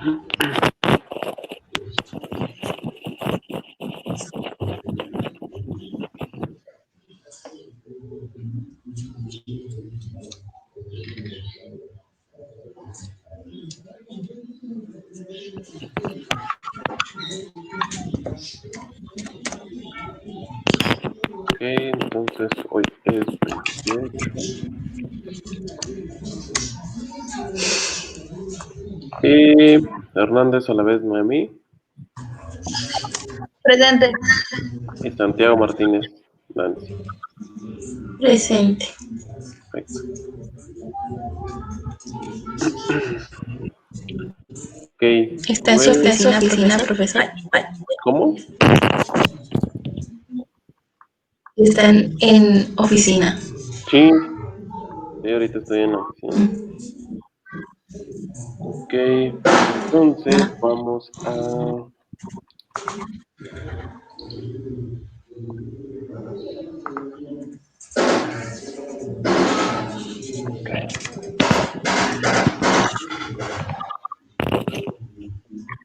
Ok, entonces hoy es 28. Y Hernández a la vez Noemí Presente. y Santiago Martínez Nancy. Presente. Perfecto. Ok, Está en su oficina, profesor. ¿cómo? Está en oficina. Sí, sí, ahorita estoy en la oficina. Ok, entonces vamos a...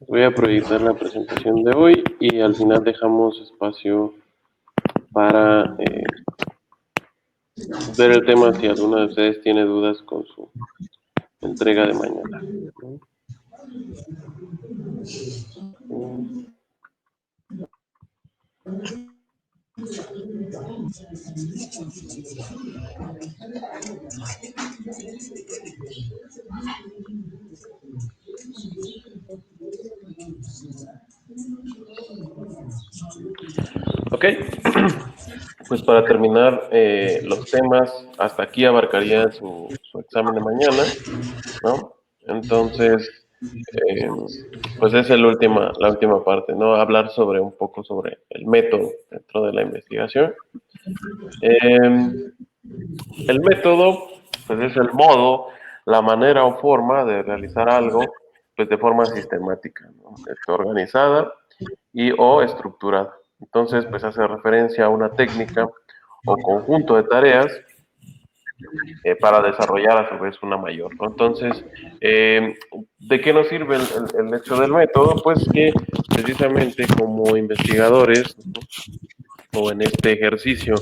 Voy a proyectar la presentación de hoy y al final dejamos espacio para ver el tema si alguno de ustedes tiene dudas con su entrega de mañana. Ok, pues para terminar los temas, hasta aquí abarcaría su examen de mañana, ¿no? Entonces, eh, pues es la última parte, ¿no? Hablar sobre un poco sobre el método dentro de la investigación. El método, pues es el modo, la manera o forma de realizar algo, pues de forma sistemática, ¿no? Organizada y o estructurada. Entonces, pues hace referencia a una técnica o conjunto de tareas para desarrollar a su vez una mayor, ¿no? Entonces, ¿de qué nos sirve el hecho del método? Pues que precisamente como investigadores, ¿no? O en este ejercicio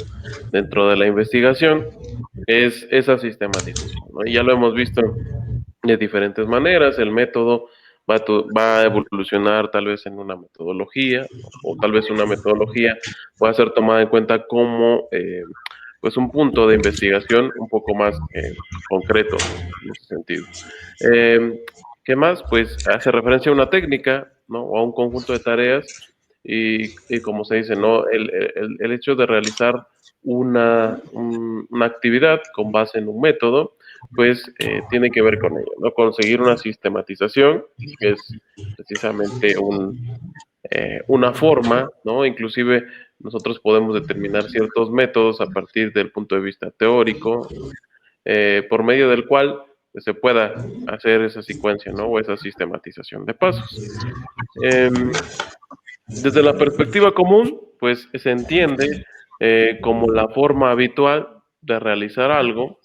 dentro de la investigación, es esa sistematización, ¿no? Y ya lo hemos visto de diferentes maneras, el método va a evolucionar tal vez en una metodología, o tal vez una metodología pueda ser tomada en cuenta como pues un punto de investigación un poco más concreto, ¿no? En ese sentido. ¿Qué más? Pues hace referencia a una técnica, ¿no? O a un conjunto de tareas y como se dice, ¿no? El hecho de realizar una actividad con base en un método, pues tiene que ver con ello, ¿no? Conseguir una sistematización, que es precisamente una forma, ¿no? Inclusive nosotros podemos determinar ciertos métodos a partir del punto de vista teórico, por medio del cual pues, se pueda hacer esa secuencia, ¿no? O esa sistematización de pasos. Desde la perspectiva común, pues se entiende como la forma habitual de realizar algo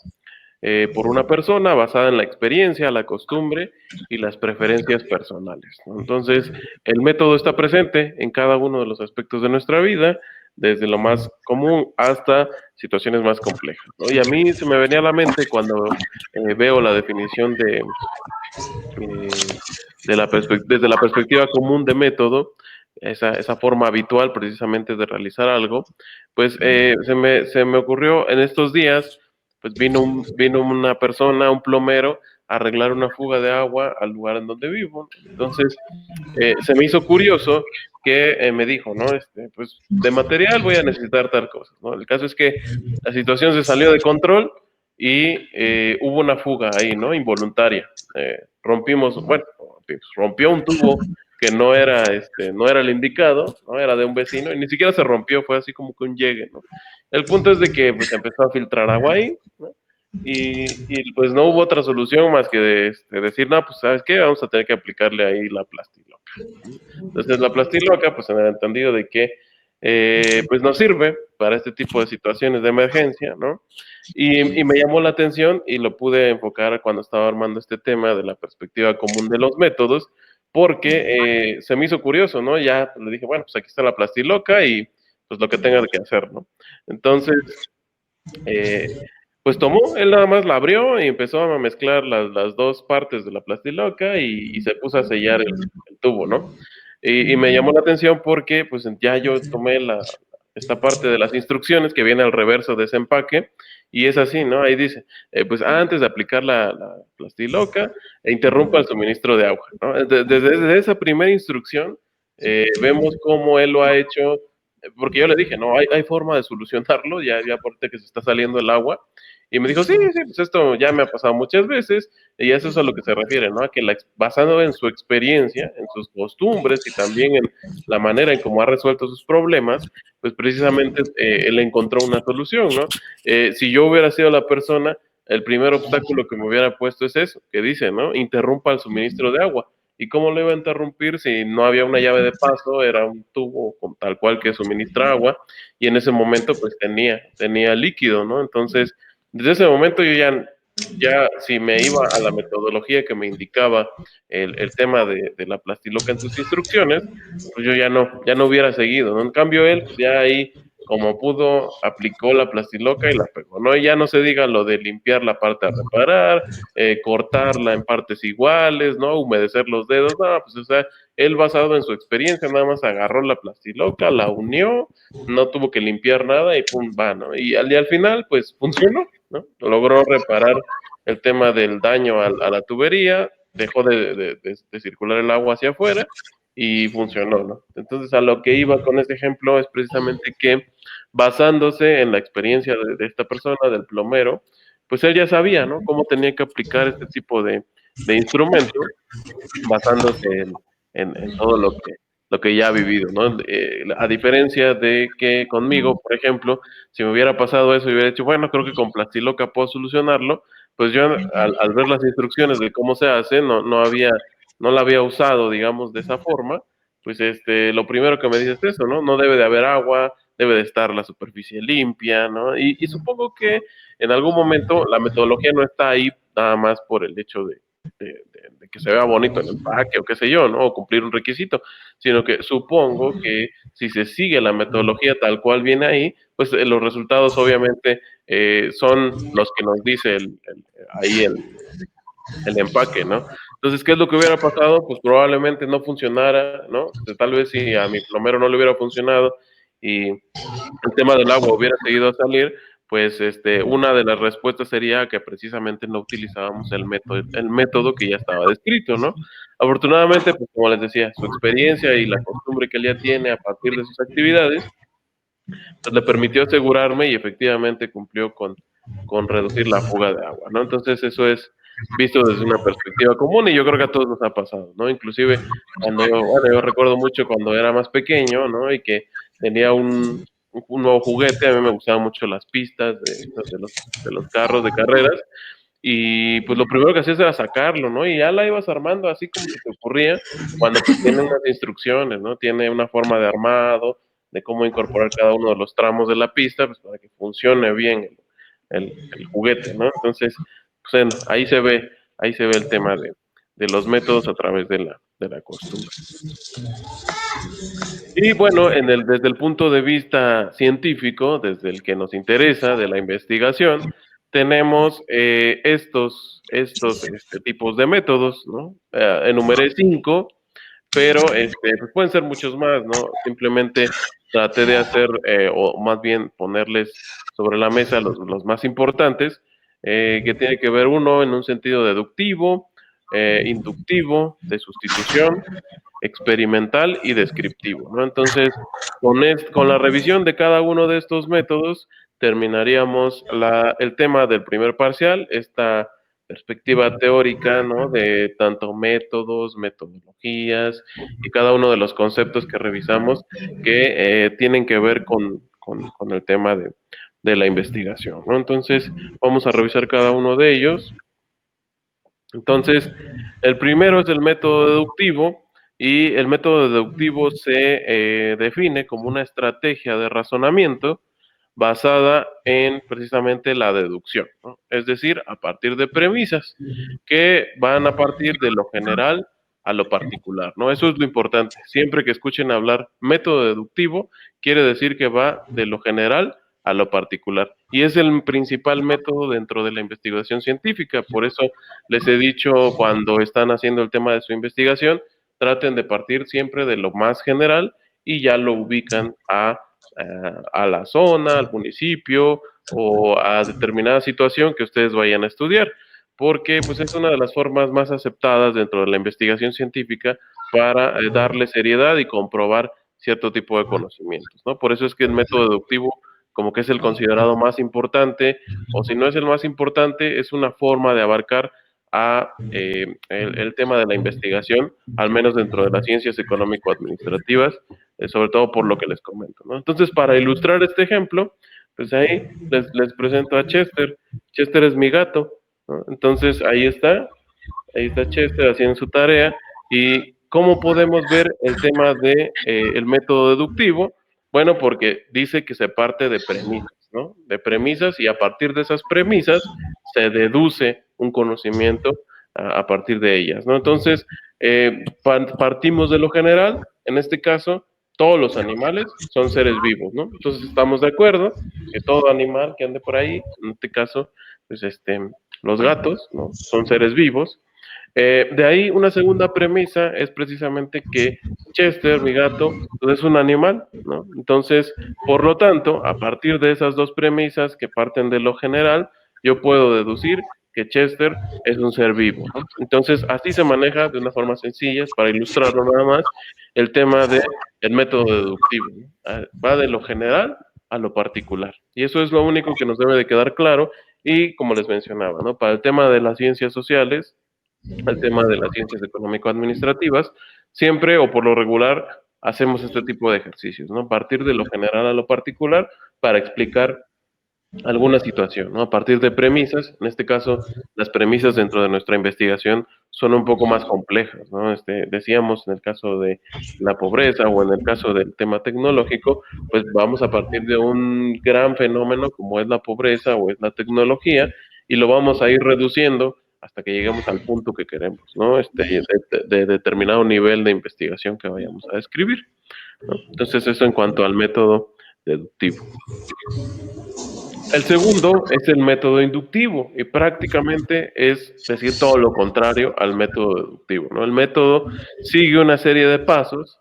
por una persona basada en la experiencia, la costumbre y las preferencias personales, ¿no? Entonces, el método está presente en cada uno de los aspectos de nuestra vida, desde lo más común hasta situaciones más complejas, ¿no? Y a mí se me venía a la mente cuando veo la definición desde la perspectiva común de método, esa forma habitual precisamente de realizar algo, pues se me ocurrió en estos días, pues vino una persona, un plomero, a arreglar una fuga de agua al lugar en donde vivo. Entonces, se me hizo curioso que me dijo, ¿no? Pues de material voy a necesitar tal cosa, ¿no? El caso es que la situación se salió de control y hubo una fuga ahí, ¿no? Involuntaria. Bueno, rompió un tubo que no era el indicado, ¿no? Era de un vecino y ni siquiera se rompió, fue así como que un llegue, ¿no? El punto es de que pues empezó a filtrar agua ahí, ¿no? Y pues no hubo otra solución más que decir, no, pues ¿sabes qué? Vamos a tener que aplicarle ahí la plastiloca. Entonces la plastiloca, pues en el entendido de que pues nos sirve para este tipo de situaciones de emergencia, ¿no? Y me llamó la atención y lo pude enfocar cuando estaba armando este tema de la perspectiva común de los métodos, porque se me hizo curioso, ¿no? Ya le dije, bueno, pues aquí está la plastiloca y pues lo que tenga que hacer, ¿no? Entonces, eh, pues tomó, él nada más la abrió y empezó a mezclar las dos partes de la plastiloca y se puso a sellar el tubo, ¿no? Y me llamó la atención porque pues ya yo tomé esta parte de las instrucciones que viene al reverso de ese empaque y es así, ¿no? Ahí dice, pues antes de aplicar la plastiloca, interrumpa el suministro de agua, ¿no? Desde esa primera instrucción vemos cómo él lo ha hecho, porque yo le dije, no, hay forma de solucionarlo, ya aparte que se está saliendo el agua, y me dijo, sí, sí, pues esto ya me ha pasado muchas veces, y eso es a lo que se refiere, ¿no? A que basado en su experiencia, en sus costumbres y también en la manera en cómo ha resuelto sus problemas, pues precisamente él encontró una solución, ¿no? Si yo hubiera sido la persona, el primer obstáculo que me hubiera puesto es eso, que dice, ¿no? Interrumpa el suministro de agua. ¿Y cómo lo iba a interrumpir si no había una llave de paso? Era un tubo con tal cual que suministra agua y en ese momento pues tenía líquido, ¿no? Entonces, desde ese momento yo ya si me iba a la metodología que me indicaba el tema de la plastiloca en sus instrucciones, pues yo ya no hubiera seguido, ¿no? En cambio él, pues ya ahí como pudo, aplicó la plastiloca y la pegó, ¿no? Y ya no se diga lo de limpiar la parte a reparar, cortarla en partes iguales, ¿no? Humedecer los dedos, no, pues o sea, él basado en su experiencia nada más agarró la plastiloca, la unió, no tuvo que limpiar nada y pum, va, ¿no? Y al final, pues funcionó, ¿no? Logró reparar el tema del daño a la tubería, dejó de circular el agua hacia afuera y funcionó, ¿no? Entonces, a lo que iba con este ejemplo es precisamente que basándose en la experiencia de esta persona, del plomero, pues él ya sabía, ¿no? Cómo tenía que aplicar este tipo de instrumentos basándose en todo lo que ya ha vivido, ¿no? A diferencia de que conmigo, por ejemplo, si me hubiera pasado eso y hubiera dicho, bueno, creo que con Plastiloca puedo solucionarlo, pues yo al ver las instrucciones de cómo se hace, no la había usado, digamos, de esa forma, pues lo primero que me dice es eso, ¿no? No debe de haber agua, debe de estar la superficie limpia, ¿no? Y supongo que en algún momento la metodología no está ahí nada más por el hecho de que se vea bonito el empaque o qué sé yo, ¿no? O cumplir un requisito, sino que supongo que si se sigue la metodología tal cual viene ahí, pues los resultados obviamente son los que nos dice ahí el empaque, ¿no? Entonces, ¿qué es lo que hubiera pasado? Pues probablemente no funcionara, ¿no? Tal vez si a mi plomero no le hubiera funcionado y el tema del agua hubiera seguido a salir, pues una de las respuestas sería que precisamente no utilizábamos el método que ya estaba descrito, ¿no? Afortunadamente, pues como les decía, su experiencia y la costumbre que él ya tiene a partir de sus actividades, pues le permitió asegurarme y efectivamente cumplió con reducir la fuga de agua, ¿no? Entonces eso es visto desde una perspectiva común y yo creo que a todos nos ha pasado, ¿no? Inclusive bueno, yo recuerdo mucho cuando era más pequeño, ¿no? Y que tenía un nuevo juguete, a mí me gustaban mucho las pistas de los carros de carreras y pues lo primero que hacías era sacarlo, ¿no? Y ya la ibas armando así como se te ocurría, cuando pues tiene unas instrucciones, ¿no? Tiene una forma de armado, de cómo incorporar cada uno de los tramos de la pista, pues para que funcione bien el juguete, ¿no? Entonces, pues bueno, ahí se ve el tema de los métodos a través de la costumbre. Y bueno, desde el punto de vista científico, desde el que nos interesa, de la investigación, tenemos estos tipos de métodos, ¿no? Enumeré 5, pero pues pueden ser muchos más, ¿no? Simplemente traté de hacer, o más bien ponerles sobre la mesa los más importantes, que tiene que ver uno en un sentido deductivo, inductivo, de sustitución, experimental y descriptivo, ¿no? Entonces, con la revisión de cada uno de estos métodos, terminaríamos el tema del primer parcial, esta perspectiva teórica, ¿no? De tanto métodos, metodologías y cada uno de los conceptos que revisamos que tienen que ver con el tema de la investigación, ¿no? Entonces, vamos a revisar cada uno de ellos. Entonces, el primero es el método deductivo y el método deductivo se define como una estrategia de razonamiento basada en precisamente la deducción, ¿no? Es decir, a partir de premisas que van a partir de lo general a lo particular, ¿no? Eso es lo importante. Siempre que escuchen hablar método deductivo, quiere decir que va de lo general a lo particular. Y es el principal método dentro de la investigación científica. Por eso les he dicho cuando están haciendo el tema de su investigación, traten de partir siempre de lo más general y ya lo ubican a la zona, al municipio o a determinada situación que ustedes vayan a estudiar, porque pues es una de las formas más aceptadas dentro de la investigación científica para darle seriedad y comprobar cierto tipo de conocimientos, ¿no? Por eso es que el método deductivo como que es el considerado más importante, o si no es el más importante, es una forma de abarcar el tema de la investigación, al menos dentro de las ciencias económico-administrativas, sobre todo por lo que les comento, ¿no? Entonces, para ilustrar este ejemplo, pues ahí les presento a Chester. Chester es mi gato, ¿no? Entonces, ahí está Chester haciendo su tarea. ¿Y cómo podemos ver el tema de el método deductivo? Bueno, porque dice que se parte de premisas, ¿no? De premisas, y a partir de esas premisas se deduce un conocimiento a partir de ellas, ¿no? Entonces, partimos de lo general, en este caso, todos los animales son seres vivos, ¿no? Entonces estamos de acuerdo que todo animal que ande por ahí, en este caso, pues los gatos, ¿no? Son seres vivos. De ahí una segunda premisa es precisamente que Chester, mi gato, pues es un animal, ¿no? Entonces, por lo tanto, a partir de esas dos premisas que parten de lo general, yo puedo deducir que Chester es un ser vivo, ¿no? Entonces, así se maneja de una forma sencilla, para ilustrarlo nada más, el tema de el método deductivo, ¿no? Va de lo general a lo particular. Y eso es lo único que nos debe de quedar claro. Y como les mencionaba, ¿no? Para el tema de las ciencias sociales, al tema de las ciencias económico-administrativas, siempre o por lo regular hacemos este tipo de ejercicios, ¿no? Partir de lo general a lo particular para explicar alguna situación, ¿no? A partir de premisas, en este caso, las premisas dentro de nuestra investigación son un poco más complejas, ¿no? Decíamos en el caso de la pobreza o en el caso del tema tecnológico, pues vamos a partir de un gran fenómeno como es la pobreza o es la tecnología y lo vamos a ir reduciendo hasta que lleguemos al punto que queremos, ¿no? De determinado nivel de investigación que vayamos a describir, ¿no? Entonces, eso en cuanto al método deductivo. El segundo es el método inductivo y prácticamente es decir todo lo contrario al método deductivo, ¿no? El método sigue una serie de pasos,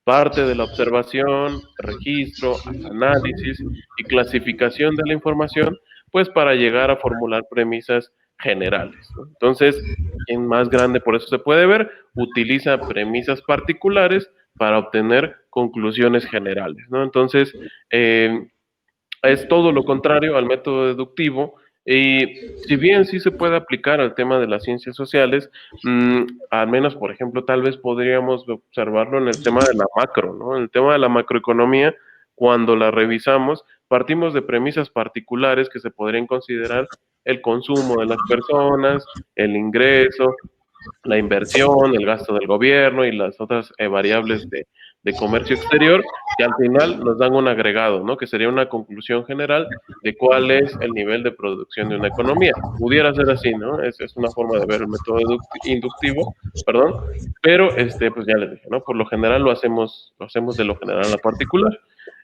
parte de la observación, registro, análisis y clasificación de la información, pues para llegar a formular premisas generales, ¿no? Entonces, en más grande, por eso se puede ver, utiliza premisas particulares para obtener conclusiones generales, ¿no? Entonces, es todo lo contrario al método deductivo. Y si bien sí se puede aplicar al tema de las ciencias sociales, al menos, por ejemplo, tal vez podríamos observarlo en el tema de la macro, ¿no? En el tema de la macroeconomía, cuando la revisamos, partimos de premisas particulares que se podrían considerar el consumo de las personas, el ingreso, la inversión, el gasto del gobierno y las otras variables de comercio exterior, que al final nos dan un agregado, ¿no? Que sería una conclusión general de cuál es el nivel de producción de una economía. Pudiera ser así, ¿no? Es una forma de ver el método inductivo, perdón, pero pues ya les dije, ¿no? Por lo general lo hacemos de lo general a la particular.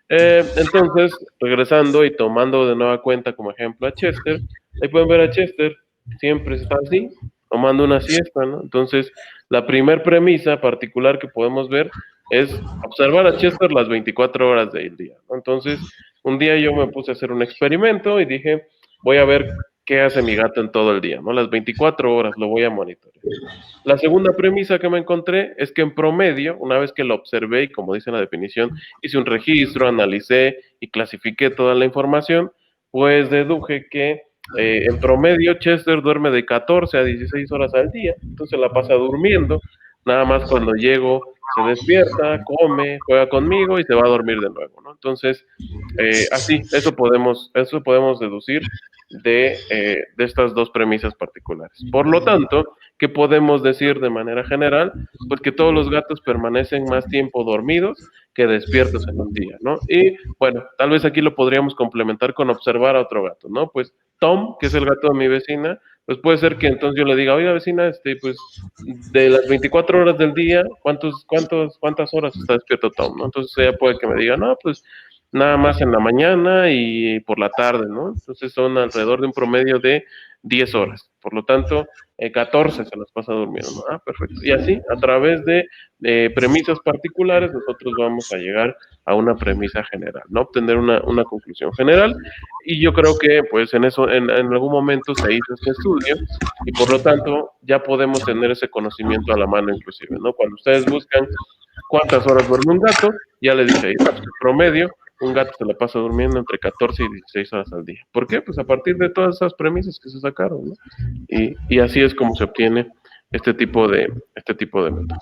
Entonces, regresando y tomando de nueva cuenta como ejemplo a Chester, ahí pueden ver a Chester, siempre está así, tomando una siesta, ¿no? Entonces, la primer premisa particular que podemos ver es observar a Chester las 24 horas del día, ¿no? Entonces, un día yo me puse a hacer un experimento y dije, voy a ver qué hace mi gato en todo el día, ¿no? Las 24 horas lo voy a monitorear. La segunda premisa que me encontré es que en promedio, una vez que lo observé y como dice la definición, hice un registro, analicé y clasifiqué toda la información, pues deduje que en promedio Chester duerme de 14 a 16 horas al día, entonces la pasa durmiendo, nada más cuando llego se despierta, come, juega conmigo y se va a dormir de nuevo, ¿no? Entonces, así, eso podemos deducir de estas dos premisas particulares. Por lo tanto, ¿qué podemos decir de manera general? Pues que todos los gatos permanecen más tiempo dormidos que despiertos en un día, ¿no? Y bueno, tal vez aquí lo podríamos complementar con observar a otro gato, ¿no? Pues Tom, que es el gato de mi vecina, pues puede ser que entonces yo le diga, oiga vecina, pues de las 24 horas del día, ¿cuántas horas está despierto Tom, ¿no? Entonces ella puede que me diga, no, pues nada más en la mañana y por la tarde, ¿no? Entonces son alrededor de un promedio de 10 horas. Por lo tanto, 14 se las pasa durmiendo, ¿no? Ah, perfecto. Y así, a través de premisas particulares, nosotros vamos a llegar a una premisa general, ¿no? Obtener una conclusión general. Y yo creo que, pues, en eso, en algún momento se hizo este estudio y por lo tanto ya podemos tener ese conocimiento a la mano inclusive, ¿no? Cuando ustedes buscan cuántas horas duerme un gato, ya le dice ahí, pues, en promedio, un gato se la pasa durmiendo entre 14 y 16 horas al día. ¿Por qué? Pues a partir de todas esas premisas que se sacaron, ¿no? Y así es como se obtiene este tipo de método.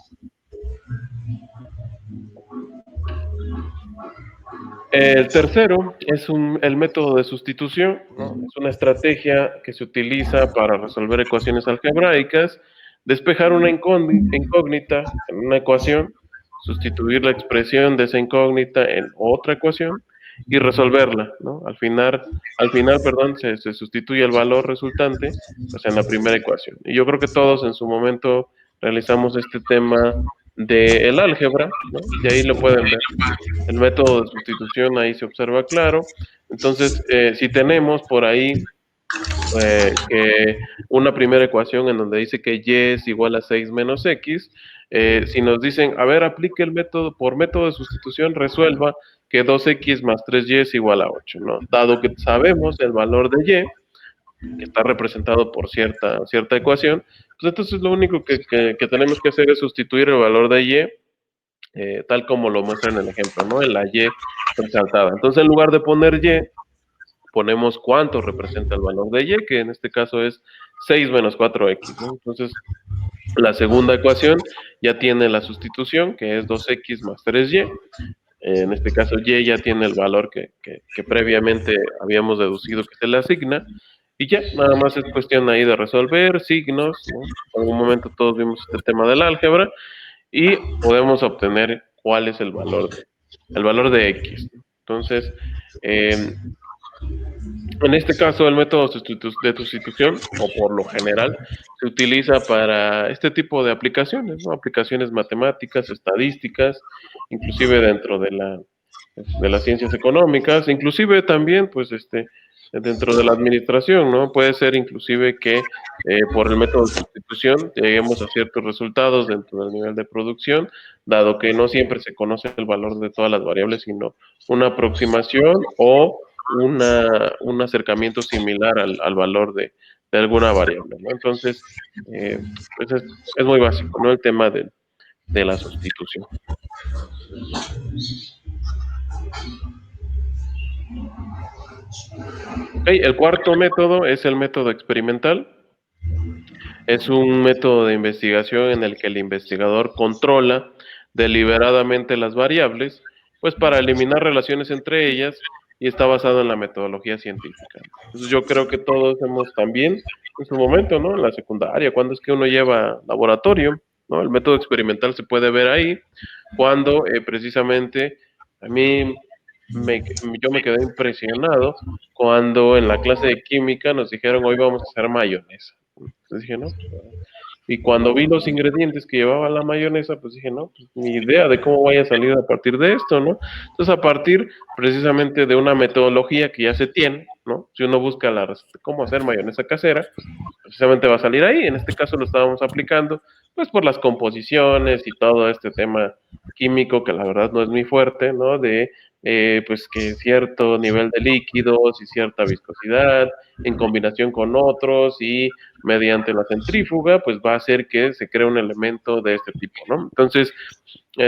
El tercero es el método de sustitución, ¿no? Es una estrategia que se utiliza para resolver ecuaciones algebraicas, despejar una incógnita en una ecuación, sustituir la expresión de esa incógnita en otra ecuación y resolverla, ¿no? Al final, se sustituye el valor resultante, pues, en la primera ecuación. Y yo creo que todos en su momento realizamos este tema del álgebra, ¿no? Y ahí lo pueden ver. El método de sustitución ahí se observa claro. Entonces, si tenemos por ahí que una primera ecuación en donde dice que y es igual a 6 menos x, si nos dicen, a ver, aplique el método, por método de sustitución, resuelva que 2x más 3y es igual a 8, ¿no? Dado que sabemos el valor de y, que está representado por cierta ecuación, pues entonces lo único que tenemos que hacer es sustituir el valor de y tal como lo muestra en el ejemplo, ¿no? En la Y resaltada. Entonces, en lugar de poner Y, ponemos cuánto representa el valor de Y, que en este caso es 6 menos 4x, ¿no? Entonces, la segunda ecuación ya tiene la sustitución, que es 2x más 3y. En este caso, Y ya tiene el valor que previamente habíamos deducido que se le asigna. Y ya, nada más es cuestión ahí de resolver signos, ¿no? En algún momento todos vimos este tema del álgebra y podemos obtener cuál es el valor de x. Entonces, en este caso, el método de sustitución, o por lo general, se utiliza para este tipo de aplicaciones, ¿no? Aplicaciones matemáticas, estadísticas, inclusive dentro de las ciencias económicas, inclusive también, pues, dentro de la administración, ¿no? Puede ser inclusive que por el método de sustitución lleguemos a ciertos resultados dentro del nivel de producción, dado que no siempre se conoce el valor de todas las variables, sino una aproximación o un acercamiento similar al valor de alguna variable, ¿no? Entonces, pues es muy básico, ¿no? El tema de la sustitución. Okay, el cuarto método es el método experimental. Es un método de investigación en el que el investigador controla deliberadamente las variables, pues para eliminar relaciones entre ellas y está basado en la metodología científica. Entonces yo creo que todos hemos también, en su momento, ¿no? En la secundaria, cuando es que uno lleva laboratorio, ¿no? El método experimental se puede ver ahí, cuando precisamente a mí yo me quedé impresionado cuando en la clase de química nos dijeron hoy vamos a hacer mayonesa. Entonces dije, no, pues, y cuando vi los ingredientes que llevaba la mayonesa, pues dije, no, pues ni idea de cómo vaya a salir a partir de esto, ¿no? Entonces, a partir precisamente de una metodología que ya se tiene, ¿no? Si uno busca la receta de cómo hacer mayonesa casera, precisamente va a salir ahí. En este caso lo estábamos aplicando, pues por las composiciones y todo este tema químico que la verdad no es muy fuerte, ¿no? De pues que cierto nivel de líquidos y cierta viscosidad en combinación con otros y mediante la centrífuga, pues va a hacer que se cree un elemento de este tipo, ¿no? Entonces,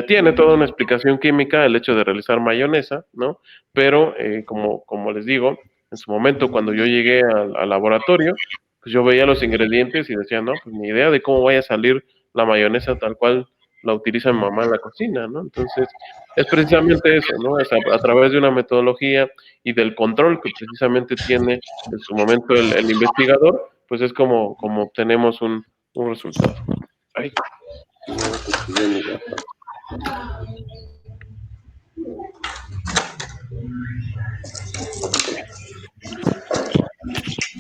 tiene toda una explicación química el hecho de realizar mayonesa, ¿no? Pero, como les digo, en su momento cuando yo llegué al laboratorio, pues yo veía los ingredientes y decía, no, pues ni idea de cómo vaya a salir la mayonesa tal cual la utiliza mi mamá en la cocina, ¿no? Entonces, es precisamente eso, ¿no? Es a través de una metodología y del control que precisamente tiene en su momento el investigador, pues es como obtenemos un resultado. Ay,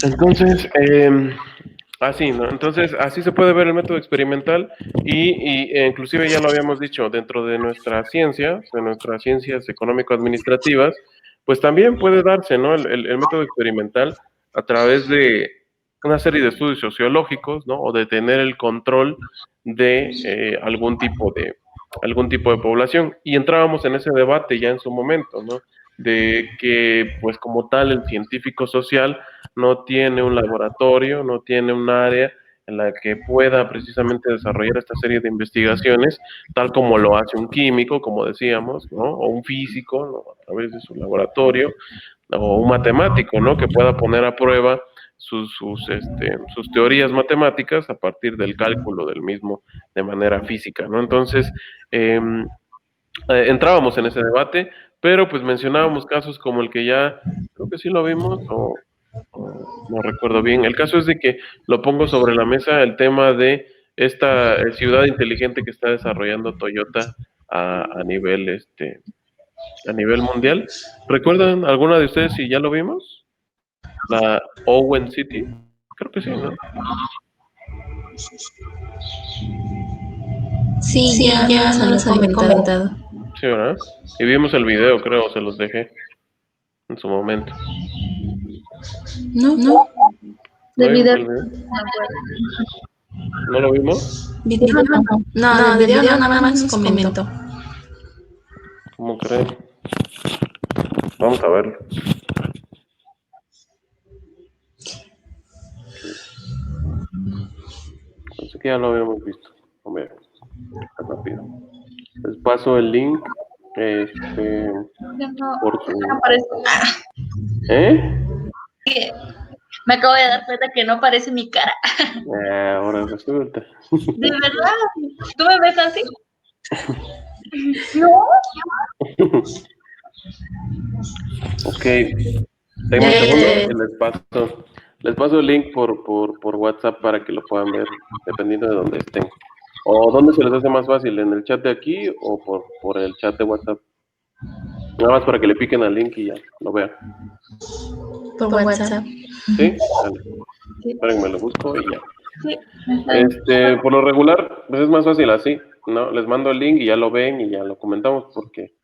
entonces, Así, ¿no? Entonces, así se puede ver el método experimental inclusive ya lo habíamos dicho, dentro de nuestras ciencias económico-administrativas, pues también puede darse, ¿no? El método experimental a través de una serie de estudios sociológicos, ¿no? O de tener el control de algún tipo de población. Y entrábamos en ese debate ya en su momento, ¿no? De que, pues como tal, el científico social no tiene un laboratorio, no tiene un área en la que pueda precisamente desarrollar esta serie de investigaciones, tal como lo hace un químico, como decíamos, ¿no? O un físico, ¿no? A través de su laboratorio, o un matemático, ¿no? Que pueda poner a prueba sus teorías matemáticas a partir del cálculo del mismo de manera física, ¿no? Entonces, eh, entrábamos en ese debate, pero pues mencionábamos casos como el que ya, creo que sí lo vimos, o no recuerdo bien. El caso es de que lo pongo sobre la mesa el tema de esta ciudad inteligente que está desarrollando Toyota a nivel mundial. ¿Recuerdan alguna de ustedes si ya lo vimos? La Owen City, creo que sí, ¿no? Sí, ya nos los había comentado. Sí, ¿verdad? Y vimos el video, creo, se los dejé en su momento. No, ¿No De vimos video. el video? ¿No lo vimos? video no. No, de video no, nada más nos comentó. ¿Cómo creen? Vamos a verlo. Pensé que ya lo habíamos visto. A ver, rápido. Les paso el link. No, Por su. no aparece. ¿Eh? Me acabo de dar cuenta que no aparece mi cara. Ahora resulta. De verdad. ¿Tú me ves así? No. Ok. Tengo un segundo y les paso el link por WhatsApp para que lo puedan ver, dependiendo de dónde estén. ¿O dónde se les hace más fácil? ¿En el chat de aquí o por el chat de WhatsApp? Nada más para que le piquen al link y ya lo vean. Por WhatsApp. ¿Sí? Dale. Espérenme, lo busco y ya. Sí. Por lo regular, pues es más fácil así, ¿no? Les mando el link y ya lo ven y ya lo comentamos porque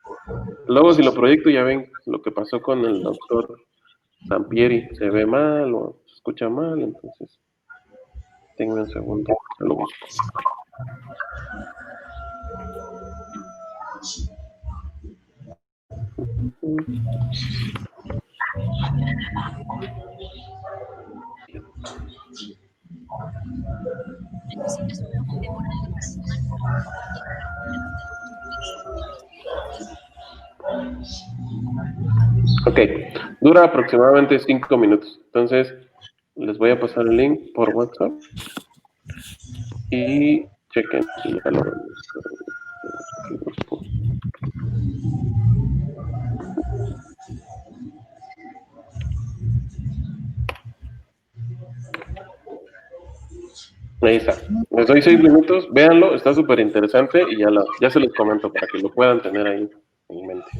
luego si lo proyecto ya ven lo que pasó con el doctor Sampieri. Se ve mal o se escucha mal, entonces tengo un segundo, lo busco. Ok, dura aproximadamente 5 minutos. Entonces, les voy a pasar el link por WhatsApp y chequen si ya lo ven. Aquí busco. Ahí está. Les doy 6 minutos, véanlo, está súper interesante y ya se los comento para que lo puedan tener ahí en mente.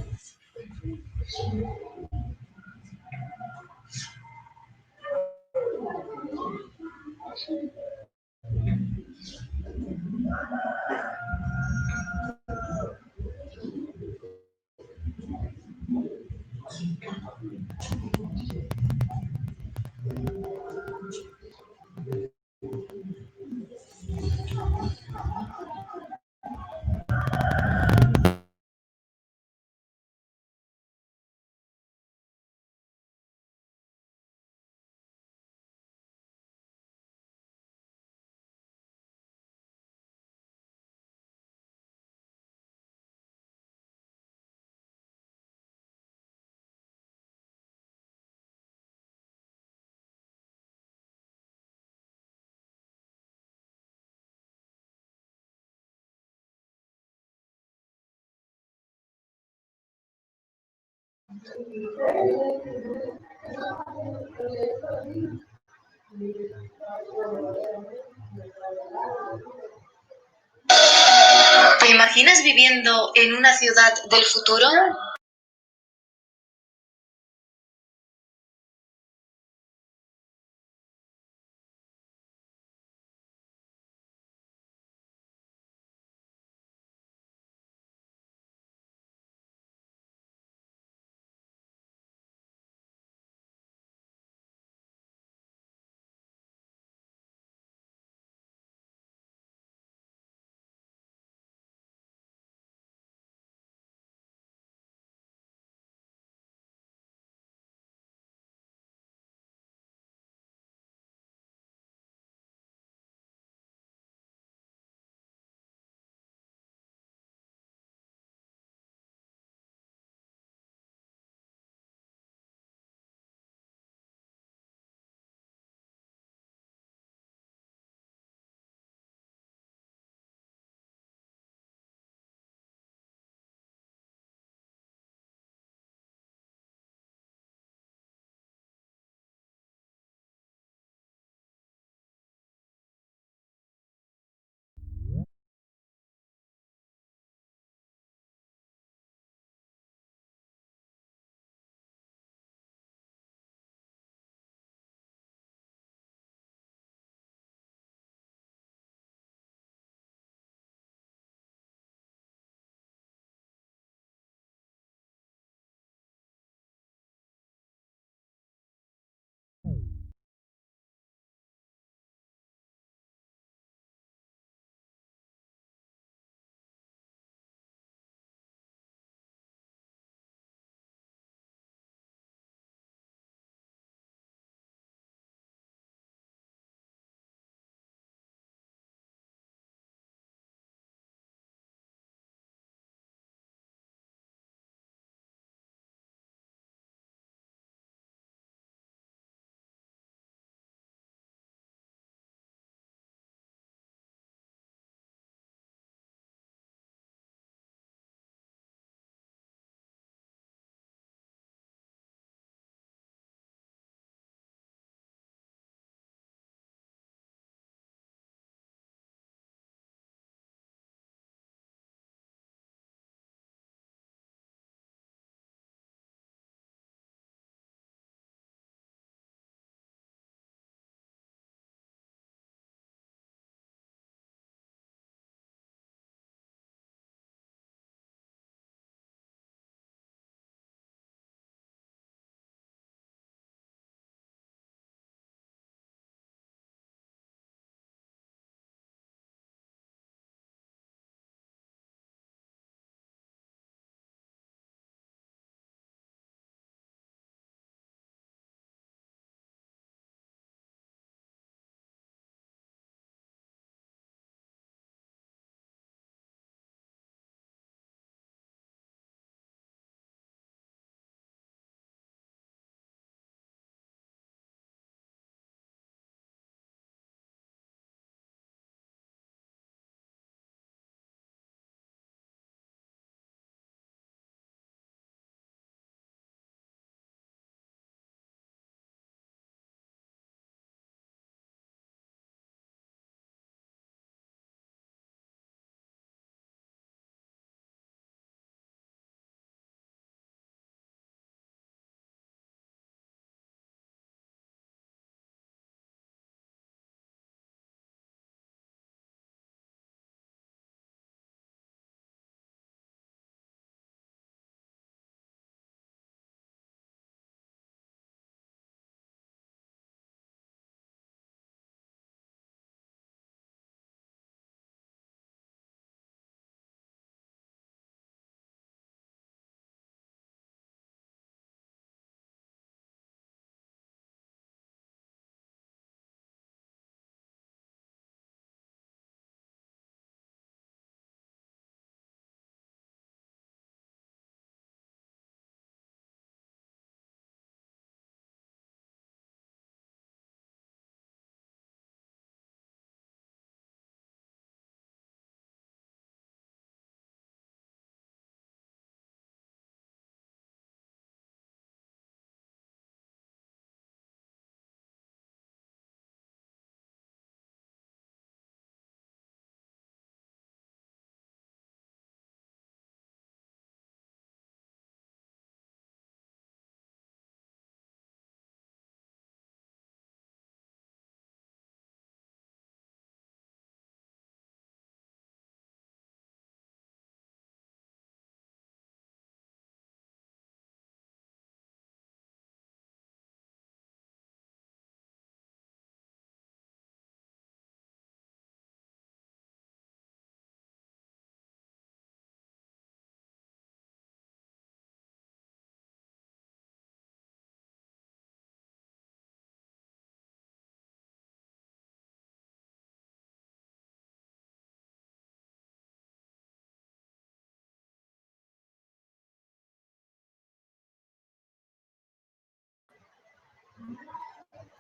¿Te imaginas viviendo en una ciudad del futuro?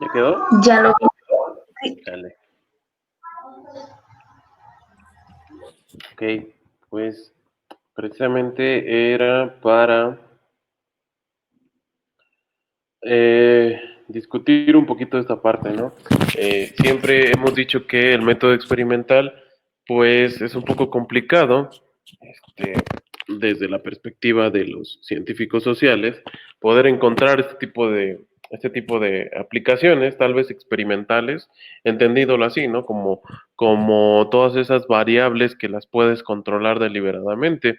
¿Ya quedó? Ya lo vi. Dale. Ok, pues precisamente era para discutir un poquito de esta parte, ¿no? Siempre hemos dicho que el método experimental, pues, es un poco complicado, este, desde la perspectiva de los científicos sociales, poder encontrar este tipo de aplicaciones, tal vez experimentales, entendiéndolo así, ¿no? Como todas esas variables que las puedes controlar deliberadamente.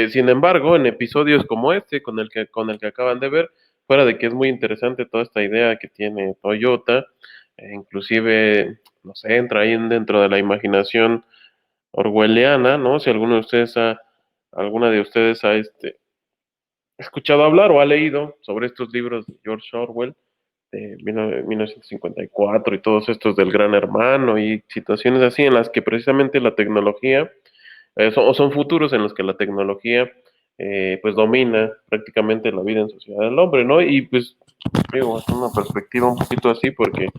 Sin embargo, en episodios como este, con el que acaban de ver, fuera de que es muy interesante toda esta idea que tiene Toyota, inclusive, no sé, entra ahí dentro de la imaginación orwelliana, ¿no? Si alguna de ustedes ha escuchado hablar o ha leído sobre estos libros de George Orwell, de 1954 y todos estos del Gran Hermano y situaciones así en las que precisamente la tecnología son futuros en los que la tecnología pues domina prácticamente la vida en sociedad del hombre, ¿no? Y pues digo, es una perspectiva un poquito así porque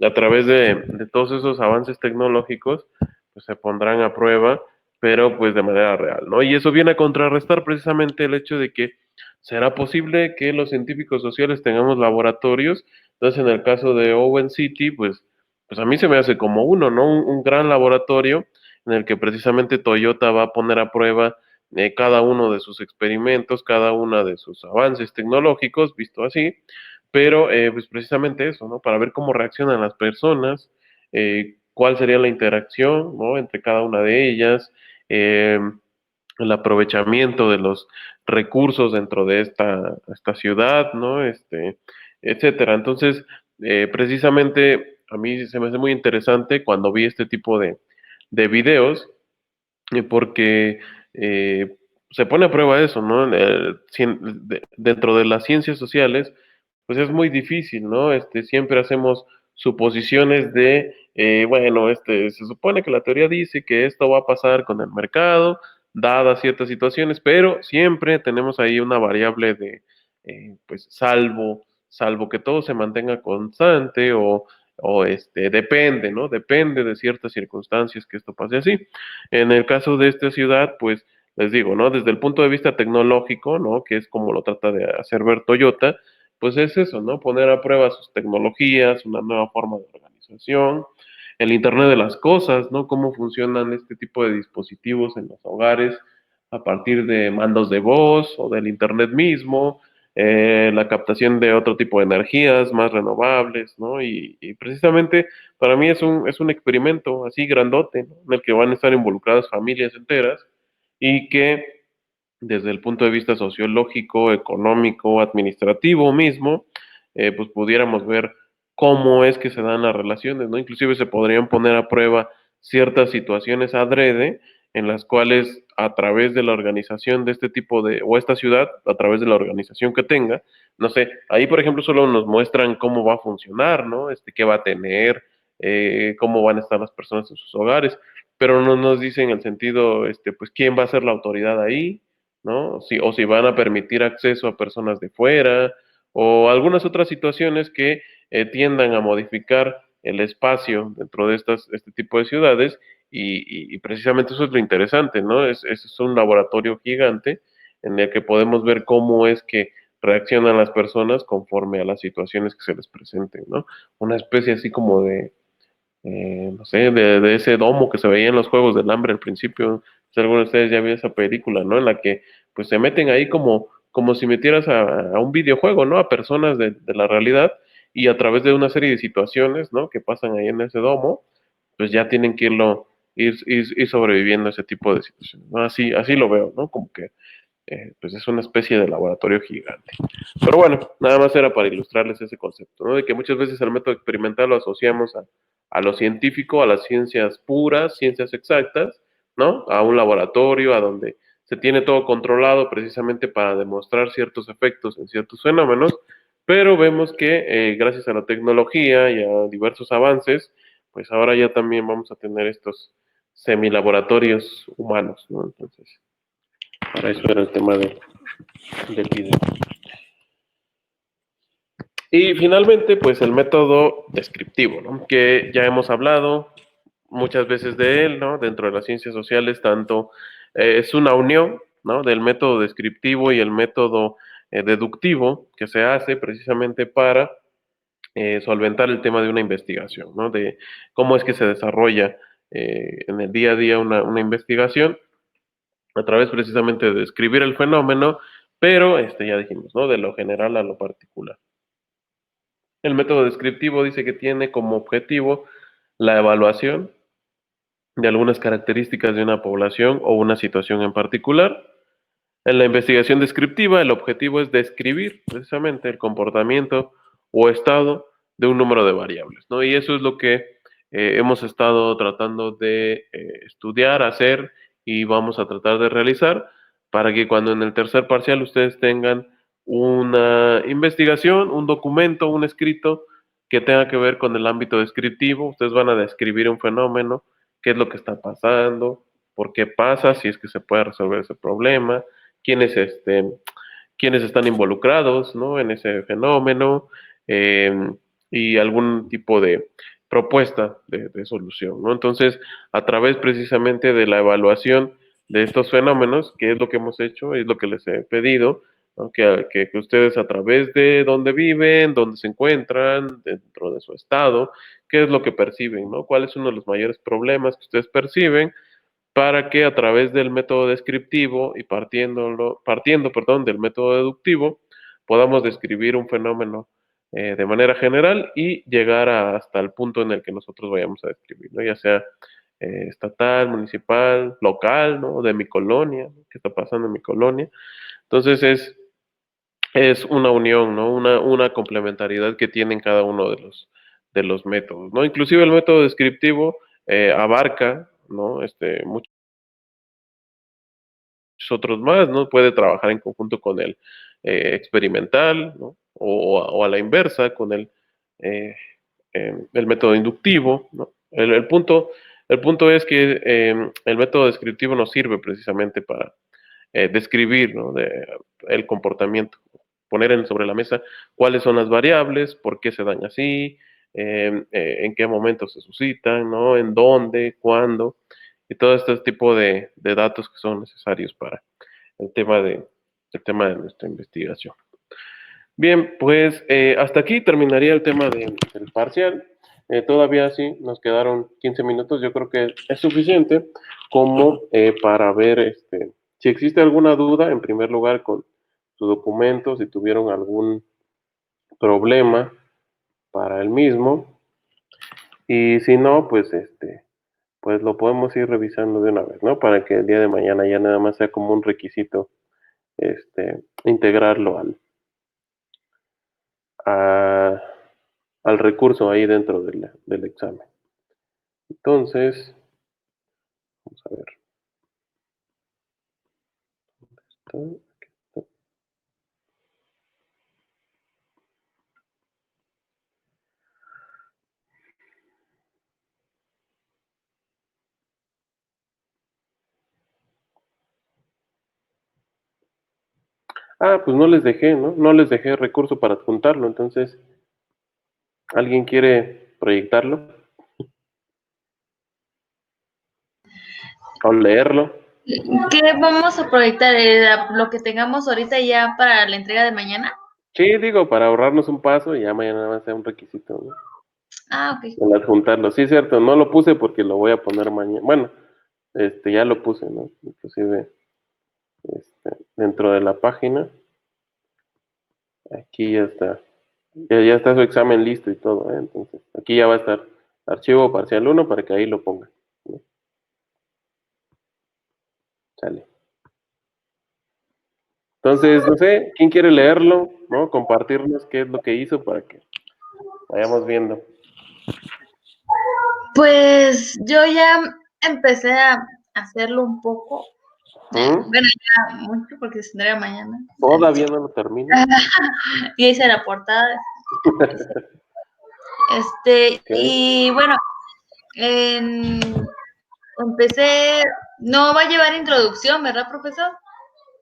a través de todos esos avances tecnológicos pues se pondrán a prueba, pero pues de manera real, ¿no? Y eso viene a contrarrestar precisamente el hecho de que será posible que los científicos sociales tengamos laboratorios. Entonces, en el caso de Owen City, pues a mí se me hace como uno, ¿no? Un gran laboratorio en el que precisamente Toyota va a poner a prueba cada uno de sus experimentos, cada uno de sus avances tecnológicos, visto así, pero pues precisamente eso, ¿no? Para ver cómo reaccionan las personas, cuál sería la interacción, ¿no? Entre cada una de ellas, eh, el aprovechamiento de los recursos dentro de esta ciudad, ¿no? Etcétera. Entonces, precisamente a mí se me hace muy interesante cuando vi este tipo de videos, porque se pone a prueba eso, ¿no? Dentro de las ciencias sociales, pues es muy difícil, ¿no? Siempre hacemos suposiciones bueno, se supone que la teoría dice que esto va a pasar con el mercado, dadas ciertas situaciones, pero siempre tenemos ahí una variable pues, salvo que todo se mantenga constante o depende, ¿no? Depende de ciertas circunstancias que esto pase así. En el caso de esta ciudad, pues les digo, ¿no? Desde el punto de vista tecnológico, ¿no? Que es como lo trata de hacer ver Toyota, pues es eso, ¿no? Poner a prueba sus tecnologías, una nueva forma de organización, el Internet de las cosas, ¿no? Cómo funcionan este tipo de dispositivos en los hogares a partir de mandos de voz o del Internet mismo, la captación de otro tipo de energías más renovables, ¿no? Y precisamente para mí es un experimento así grandote, ¿no? En el que van a estar involucradas familias enteras y que desde el punto de vista sociológico, económico, administrativo mismo, pues pudiéramos ver cómo es que se dan las relaciones, ¿no? Inclusive se podrían poner a prueba ciertas situaciones adrede en las cuales a través de la organización de este tipo o esta ciudad, a través de la organización que tenga, no sé, ahí por ejemplo solo nos muestran cómo va a funcionar, ¿no? Qué va a tener, cómo van a estar las personas en sus hogares, pero no nos dicen el sentido, pues quién va a ser la autoridad ahí, ¿no? O si van a permitir acceso a personas de fuera, o algunas otras situaciones que tiendan a modificar el espacio dentro de este tipo de ciudades, y precisamente eso es lo interesante, ¿no? Es un laboratorio gigante en el que podemos ver cómo es que reaccionan las personas conforme a las situaciones que se les presenten, ¿no? Una especie así como no sé, de ese domo que se veía en los Juegos del Hambre al principio. Si alguno de ustedes ya vio esa película, ¿no? En la que pues se meten ahí como si metieras a un videojuego, ¿no? A personas de la realidad y a través de una serie de situaciones, ¿no? Que pasan ahí en ese domo, pues ya tienen que ir sobreviviendo a ese tipo de situaciones, ¿no? Así lo veo, ¿no? Como que pues es una especie de laboratorio gigante. Pero bueno, nada más era para ilustrarles ese concepto, ¿no? De que muchas veces el método experimental lo asociamos a lo científico, a las ciencias puras, ciencias exactas, ¿no? A un laboratorio, a donde se tiene todo controlado precisamente para demostrar ciertos efectos en ciertos fenómenos, pero vemos que gracias a la tecnología y a diversos avances, pues ahora ya también vamos a tener estos semilaboratorios humanos, ¿no? Entonces, para eso era el tema del video. Y finalmente, pues el método descriptivo, ¿no? Que ya hemos hablado muchas veces de él, ¿no? Dentro de las ciencias sociales, tanto es una unión, ¿no? Del método descriptivo y el método deductivo que se hace precisamente para solventar el tema de una investigación, ¿no? De cómo es que se desarrolla en el día a día una investigación a través precisamente de describir el fenómeno, pero ya dijimos, ¿no? De lo general a lo particular. El método descriptivo dice que tiene como objetivo la evaluación de algunas características de una población o una situación en particular. En la investigación descriptiva, el objetivo es describir precisamente el comportamiento o estado de un número de variables, ¿no? Y eso es lo que hemos estado tratando de estudiar, hacer y vamos a tratar de realizar para que cuando en el tercer parcial ustedes tengan una investigación, un documento, un escrito que tenga que ver con el ámbito descriptivo, ustedes van a describir un fenómeno, qué es lo que está pasando, por qué pasa, si es que se puede resolver ese problema, quiénes, quiénes están involucrados, ¿no? En ese fenómeno eh, y algún tipo de propuesta de solución, ¿no? Entonces, a través precisamente de la evaluación de estos fenómenos, que es lo que hemos hecho, es lo que les he pedido, ¿no? Que ustedes a través de dónde viven, dónde se encuentran, dentro de su estado, qué es lo que perciben, ¿no? ¿Cuál es uno de los mayores problemas que ustedes perciben? Para que a través del método descriptivo y partiendo, perdón, del método deductivo, podamos describir un fenómeno de manera general y llegar hasta el punto en el que nosotros vayamos a describir, ¿no? Ya sea estatal, municipal, local, ¿no? De mi colonia, ¿no? ¿Qué está pasando en mi colonia? Entonces es una unión, ¿no? Una complementariedad que tienen cada uno de los métodos, ¿no? Inclusive el método descriptivo abarca, ¿no? Muchos otros más, ¿no? Puede trabajar en conjunto con el experimental, ¿no? O a la inversa, con eh, el método inductivo, ¿no? El punto es que el método descriptivo nos sirve precisamente para describir, ¿no? El comportamiento, poner sobre la mesa cuáles son las variables, por qué se dan así, en qué momento se suscitan, ¿no? En dónde, cuándo, y todo este tipo de datos que son necesarios para el el tema de nuestra investigación. Bien, pues hasta aquí terminaría el tema del parcial. Todavía sí, nos quedaron 15 minutos. Yo creo que es suficiente como para ver si existe alguna duda, en primer lugar, con su documento, si tuvieron algún problema para el mismo. Y si no, pues pues lo podemos ir revisando de una vez, ¿no? Para que el día de mañana ya nada más sea como un requisito integrarlo a- al recurso ahí dentro del examen. Entonces, vamos a ver. Ah, pues no les dejé, ¿no? No les dejé recurso para adjuntarlo. Entonces, ¿alguien quiere proyectarlo o leerlo? ¿Qué vamos a proyectar? ¿Lo que tengamos ahorita ya para la entrega de mañana? Sí, digo, para ahorrarnos un paso y ya mañana va a ser un requisito, ¿no? Ah, ok. El adjuntarlo. Sí, cierto, no lo puse porque lo voy a poner mañana. Bueno, ya lo puse, ¿no? Inclusive, dentro de la página, aquí ya está. Ya está su examen listo y todo, ¿eh? Entonces, aquí ya va a estar archivo parcial 1 para que ahí lo pongan, ¿no? Sale. Entonces, no sé, ¿quién quiere leerlo, no? Compartirnos qué es lo que hizo para que vayamos viendo. Pues yo ya empecé a hacerlo un poco. ¿Mm? Bueno, ya mucho porque se tendría mañana. Todavía no lo termino. Y hice la portada. Ok. Y bueno, empecé, no va a llevar introducción, ¿verdad, profesor?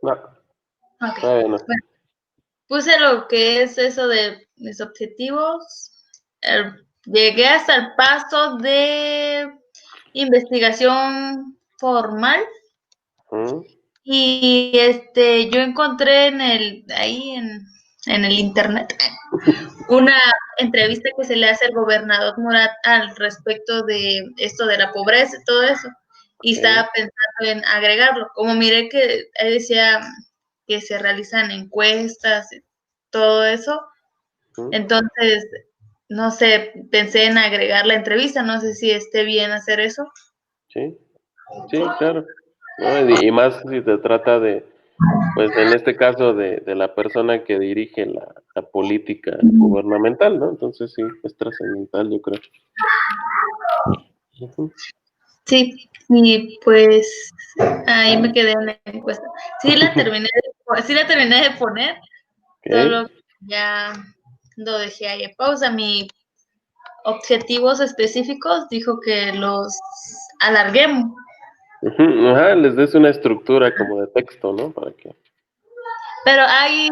No, Ok. todavía no. Bueno, puse lo que es eso de mis objetivos. Llegué hasta el paso de investigación formal Ujú. y yo encontré en el internet una entrevista que se le hace al gobernador Murat al respecto de esto de la pobreza y todo eso. Y estaba pensando en agregarlo. Como miré que él decía que se realizan encuestas y todo eso, Ujú. entonces, no sé, pensé en agregar la entrevista, no sé si esté bien hacer eso. Sí, sí, claro. ¿No? Y más si se trata de, pues en este caso, de la persona que dirige la política gubernamental, ¿no? Entonces sí, es trascendental, yo creo. Ujú. Sí, y pues ahí me quedé en la encuesta. Sí la terminé de poner, Ok. solo que ya lo dejé ahí en pausa. Mis objetivos específicos dijo que los alarguemos, Ujú. Ajá, les des una estructura como de texto, ¿no? Para que. pero ahí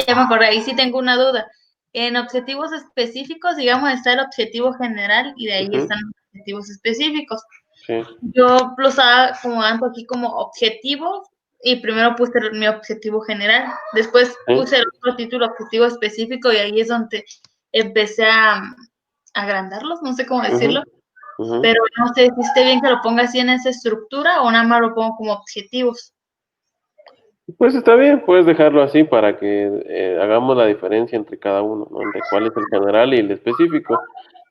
ya me acordé, ahí sí tengo una duda. En objetivos específicos, digamos, está el objetivo general y de ahí Ujú. están los objetivos específicos. Sí. Yo lo estaba acomodando aquí como objetivos y primero puse mi objetivo general, después Sí. puse el otro título objetivo específico y ahí es donde empecé a agrandarlos, no sé cómo Ujú. decirlo, Ujú. pero no sé si esté bien que lo ponga así en esa estructura o nada más lo pongo como objetivos. Pues está bien, puedes dejarlo así para que hagamos la diferencia entre cada uno, ¿no? Entre cuál es el general y el específico.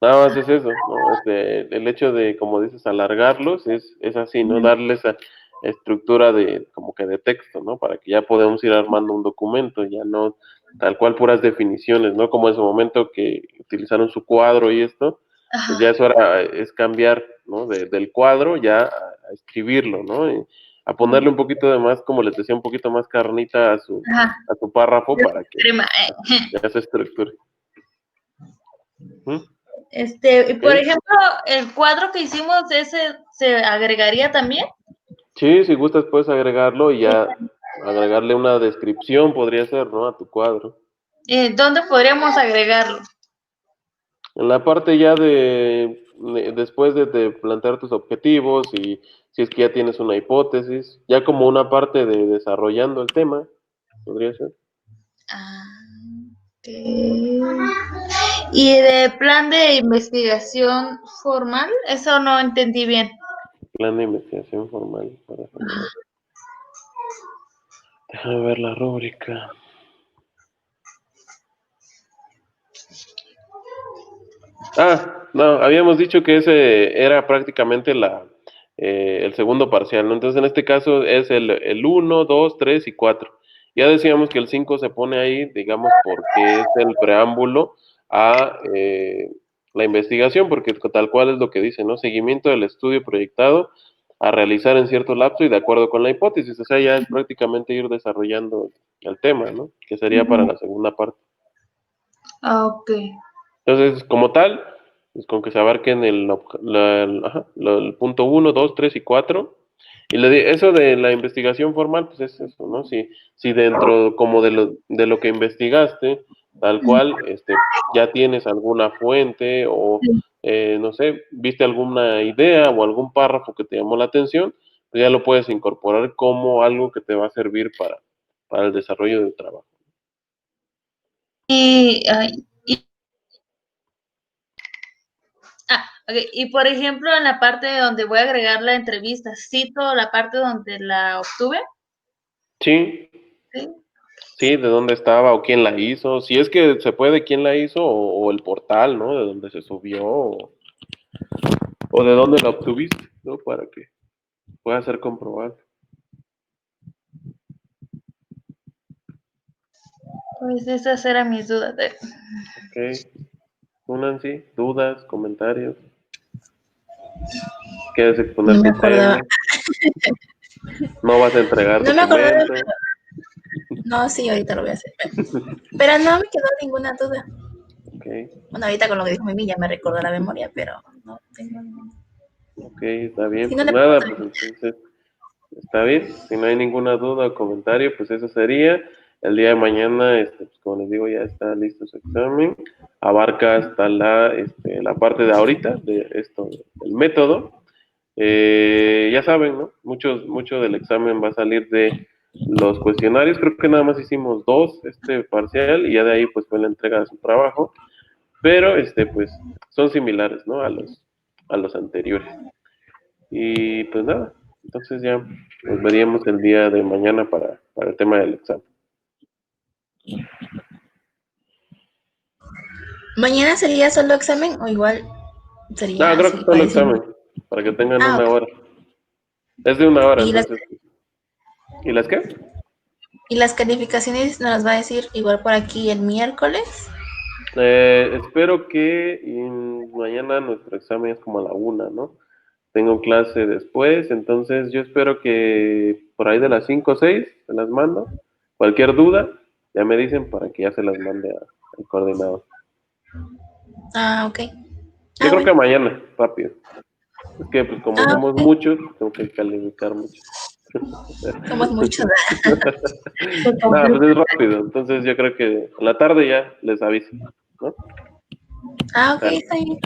Nada más es eso, ¿no? El hecho de, como dices, alargarlos es así, ¿no? Darle esa estructura de, como que de texto, ¿no? Para que ya podamos ir armando un documento, ya no tal cual puras definiciones, ¿no? Como en su momento que utilizaron su cuadro y esto, pues ya Ajá, es hora, es cambiar, ¿no? Del cuadro ya a escribirlo, ¿no? A ponerle un poquito de más, como les decía, un poquito más carnita ajá. a su párrafo para que Crema, ya se estructure. ¿Mm? y por ¿Ok? ejemplo, el cuadro que hicimos, ese se agregaría también. Sí, si gustas puedes agregarlo y ya agregarle una descripción, podría ser, ¿no? A tu cuadro. ¿Dónde podríamos agregarlo? En la parte ya después de plantear tus objetivos y si es que ya tienes una hipótesis, ya como una parte de desarrollando el tema, podría ser. Ah, ok. Y de plan de investigación formal, eso no entendí bien. Plan de investigación formal para generar. Déjame ver la rúbrica. Ah, no, habíamos dicho que ese era prácticamente el segundo parcial, ¿no? Entonces en este caso es el 1, 2, 3 y 4. Ya decíamos que el 5 se pone ahí, digamos, porque es el preámbulo a la investigación, porque tal cual es lo que dice, ¿no? Seguimiento del estudio proyectado a realizar en cierto lapso y de acuerdo con la hipótesis. O sea, ya es prácticamente ir desarrollando el tema, ¿no? Que sería para la segunda parte. Ah, ok. Entonces, como tal, pues con que se abarquen el punto uno 2 3 y 4 y eso de la investigación formal, pues es eso, ¿no? Si dentro como de lo que investigaste, tal cual, ya tienes alguna fuente o, no sé, viste alguna idea o algún párrafo que te llamó la atención, pues ya lo puedes incorporar como algo que te va a servir para el desarrollo del trabajo. Ay, ok. Y por ejemplo, en la parte donde voy a agregar la entrevista, cito la parte donde la obtuve. Sí, ¿Sí? sí, de dónde estaba o quién la hizo, si es que se puede, quién la hizo o el portal, ¿no? De dónde se subió o de dónde la obtuviste, ¿no? Para que pueda ser comprobado. Pues esas eran mis dudas. Ok, Nancy, dudas, comentarios, ¿quieres exponer No me tu acordaba. tema? ¿No vas a entregar No me acordaba. documento? No, sí, ahorita lo voy a hacer. Pero no me quedó ninguna duda. Ok, Bueno, ahorita con lo que dijo Mimi ya me recordó la memoria, pero no tengo ninguna. ok, está bien, Si no pues le nada, pregunto, pues entonces está bien, si no hay ninguna duda o comentario, pues eso sería. el día de mañana, pues, como les digo, ya está listo su examen. Abarca hasta la parte de ahorita, de esto, el método. Ya saben, ¿no? Mucho del examen va a salir de los cuestionarios. Creo que nada más hicimos 2 parcial y ya de ahí pues fue la entrega de su trabajo. Pero pues son similares, ¿no? A los anteriores. Y pues nada, entonces ya nos veríamos el día de mañana para el tema del examen. ¿Mañana sería solo examen o igual sería No, creo así? que solo examen, para que tengan Ah, una ok. hora. Es de una hora, ¿Y las, entonces. ¿Y las qué? y las calificaciones nos las va a decir igual por aquí el miércoles? Espero que mañana nuestro examen es como a la 1, ¿no? Tengo clase después, entonces yo espero que por ahí de las 5 o 6 se las mando. Cualquier duda, ya me dicen para que ya se las mande al coordinador. Ah, ok. Yo Ah, creo que bueno. mañana, rápido. Es que pues como Ah, somos ok. muchos, tengo que calificar mucho. Somos muchos. Nada, pues es rápido, entonces yo creo que en la tarde ya les aviso, ¿no? Ah, ok, Dale. está bien.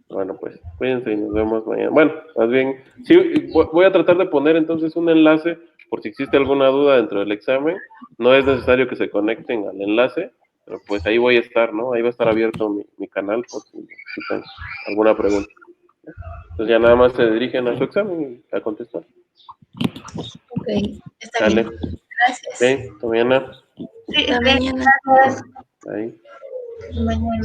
Bueno, pues cuídense y nos vemos mañana. Bueno, más bien, sí, voy a tratar de poner entonces un enlace por si existe alguna duda dentro del examen. No es necesario que se conecten al enlace, pero pues ahí voy a estar, ¿no? Ahí va a estar abierto mi canal por si necesitan alguna pregunta. Entonces ya nada más se dirigen a su examen y a contestar. Ok, está Dale, bien. Gracias. ok, hasta mañana. Sí, Hasta bien, mañana. gracias. Ahí. Mañana.